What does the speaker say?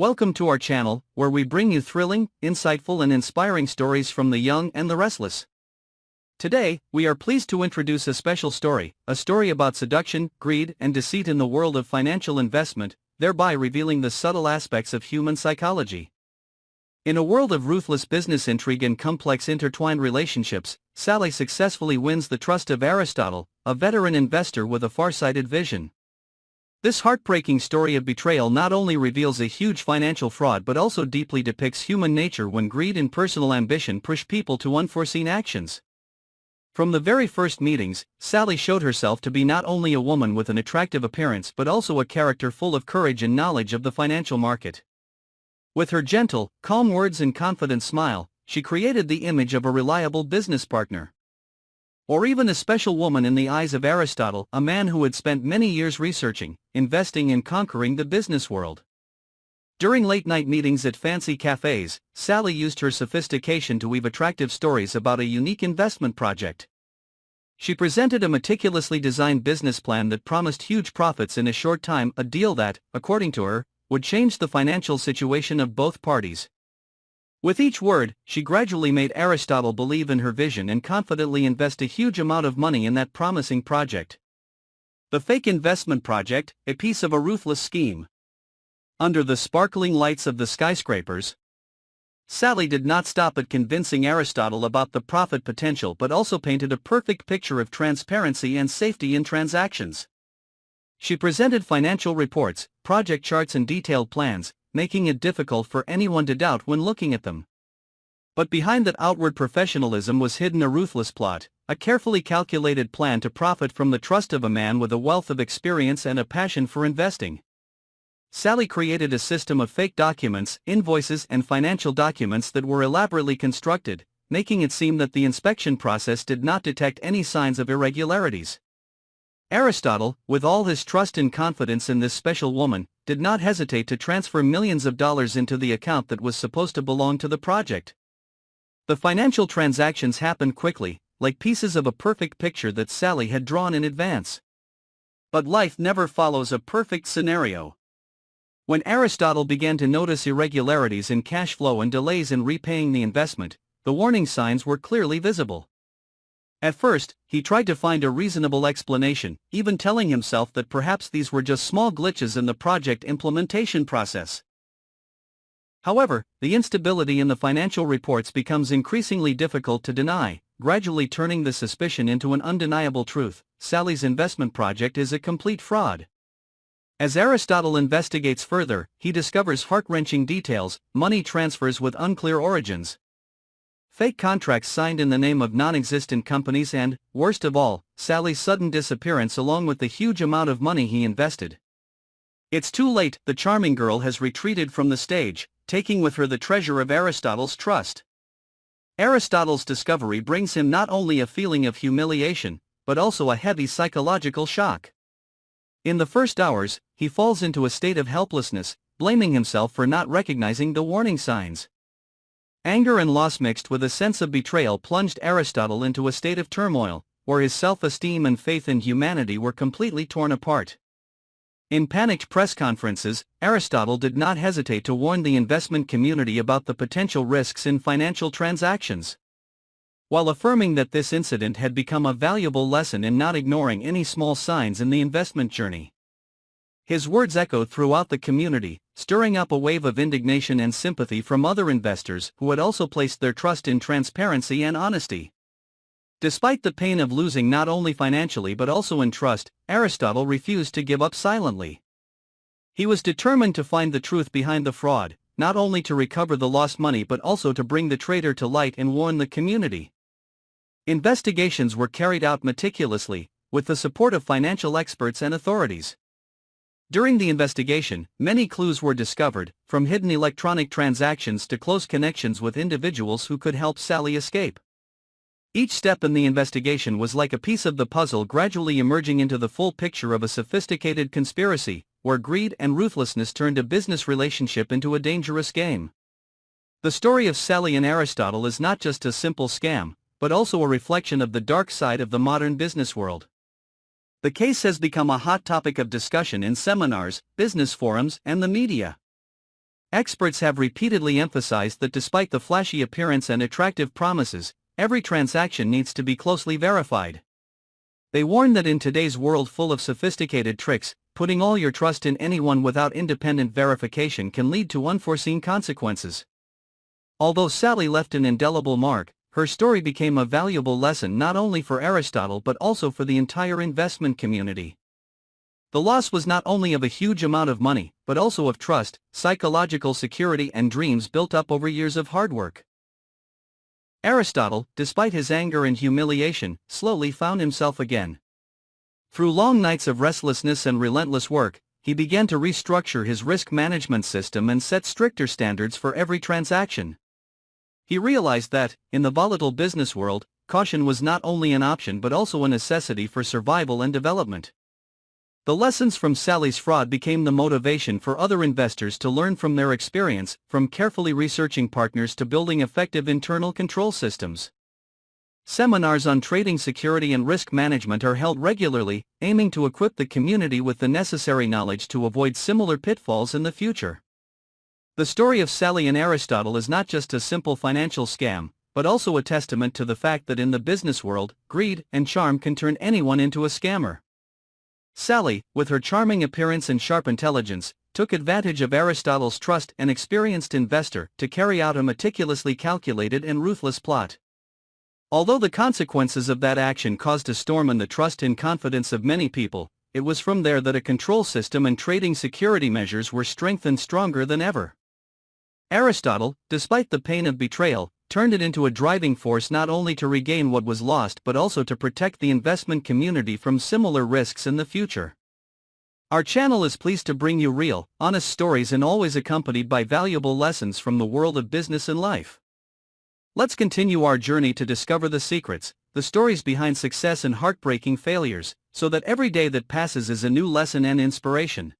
Welcome to our channel, where we bring you thrilling, insightful and inspiring stories from the young and the restless. Today, we are pleased to introduce a special story, a story about seduction, greed and deceit in the world of financial investment, thereby revealing the subtle aspects of human psychology. In a world of ruthless business intrigue and complex intertwined relationships, Sally successfully wins the trust of Aristotle, a veteran investor with a far-sighted vision. This heartbreaking story of betrayal not only reveals a huge financial fraud but also deeply depicts human nature when greed and personal ambition push people to unforeseen actions. From the very first meetings, Sally showed herself to be not only a woman with an attractive appearance but also a character full of courage and knowledge of the financial market. With her gentle, calm words and confident smile, she created the image of a reliable business partner. Or even a special woman in the eyes of Aristotle, a man who had spent many years researching, investing and conquering the business world. During late-night meetings at fancy cafes, Sally used her sophistication to weave attractive stories about a unique investment project. She presented a meticulously designed business plan that promised huge profits in a short time, a deal that, according to her, would change the financial situation of both parties. With each word, she gradually made Aristotle believe in her vision and confidently invest a huge amount of money in that promising project. The fake investment project, a piece of a ruthless scheme. Under the sparkling lights of the skyscrapers, Sally did not stop at convincing Aristotle about the profit potential but also painted a perfect picture of transparency and safety in transactions. She presented financial reports, project charts and detailed plans, making it difficult for anyone to doubt when looking at them. But behind that outward professionalism was hidden a ruthless plot, a carefully calculated plan to profit from the trust of a man with a wealth of experience and a passion for investing. Sally created a system of fake documents, invoices and financial documents that were elaborately constructed, making it seem that the inspection process did not detect any signs of irregularities. Aristotle, with all his trust and confidence in this special woman, did not hesitate to transfer millions of dollars into the account that was supposed to belong to the project. The financial transactions happened quickly, like pieces of a perfect picture that Sally had drawn in advance. But life never follows a perfect scenario. When Aristotle began to notice irregularities in cash flow and delays in repaying the investment, the warning signs were clearly visible. At first, he tried to find a reasonable explanation, even telling himself that perhaps these were just small glitches in the project implementation process. However, the instability in the financial reports becomes increasingly difficult to deny, gradually turning the suspicion into an undeniable truth: Sally's investment project is a complete fraud. As Aristotle investigates further, he discovers heart-wrenching details: money transfers with unclear origins, fake contracts signed in the name of non-existent companies and, worst of all, Sally's sudden disappearance along with the huge amount of money he invested. It's too late, the charming girl has retreated from the stage, taking with her the treasure of Aristotle's trust. Aristotle's discovery brings him not only a feeling of humiliation, but also a heavy psychological shock. In the first hours, he falls into a state of helplessness, blaming himself for not recognizing the warning signs. Anger and loss mixed with a sense of betrayal plunged Aristotle into a state of turmoil, where his self-esteem and faith in humanity were completely torn apart. In panicked press conferences, Aristotle did not hesitate to warn the investment community about the potential risks in financial transactions, while affirming that this incident had become a valuable lesson in not ignoring any small signs in the investment journey. His words echoed throughout the community, stirring up a wave of indignation and sympathy from other investors who had also placed their trust in transparency and honesty. Despite the pain of losing not only financially but also in trust, Aristotle refused to give up silently. He was determined to find the truth behind the fraud, not only to recover the lost money but also to bring the traitor to light and warn the community. Investigations were carried out meticulously, with the support of financial experts and authorities. During the investigation, many clues were discovered, from hidden electronic transactions to close connections with individuals who could help Sally escape. Each step in the investigation was like a piece of the puzzle gradually emerging into the full picture of a sophisticated conspiracy, where greed and ruthlessness turned a business relationship into a dangerous game. The story of Sally and Aristotle is not just a simple scam, but also a reflection of the dark side of the modern business world. The case has become a hot topic of discussion in seminars, business forums, and the media. Experts have repeatedly emphasized that despite the flashy appearance and attractive promises, every transaction needs to be closely verified. They warn that in today's world full of sophisticated tricks, putting all your trust in anyone without independent verification can lead to unforeseen consequences. Although Sally left an indelible mark, her story became a valuable lesson not only for Aristotle but also for the entire investment community. The loss was not only of a huge amount of money, but also of trust, psychological security and dreams built up over years of hard work. Aristotle, despite his anger and humiliation, slowly found himself again. Through long nights of restlessness and relentless work, he began to restructure his risk management system and set stricter standards for every transaction. He realized that, in the volatile business world, caution was not only an option but also a necessity for survival and development. The lessons from Sally's fraud became the motivation for other investors to learn from their experience, from carefully researching partners to building effective internal control systems. Seminars on trading security and risk management are held regularly, aiming to equip the community with the necessary knowledge to avoid similar pitfalls in the future. The story of Sally and Aristotle is not just a simple financial scam, but also a testament to the fact that in the business world, greed and charm can turn anyone into a scammer. Sally, with her charming appearance and sharp intelligence, took advantage of Aristotle's trust and experienced investor to carry out a meticulously calculated and ruthless plot. Although the consequences of that action caused a storm in the trust and confidence of many people, it was from there that a control system and trading security measures were strengthened stronger than ever. Aristotle, despite the pain of betrayal, turned it into a driving force not only to regain what was lost but also to protect the investment community from similar risks in the future. Our channel is pleased to bring you real, honest stories and always accompanied by valuable lessons from the world of business and life. Let's continue our journey to discover the secrets, the stories behind success and heartbreaking failures, so that every day that passes is a new lesson and inspiration.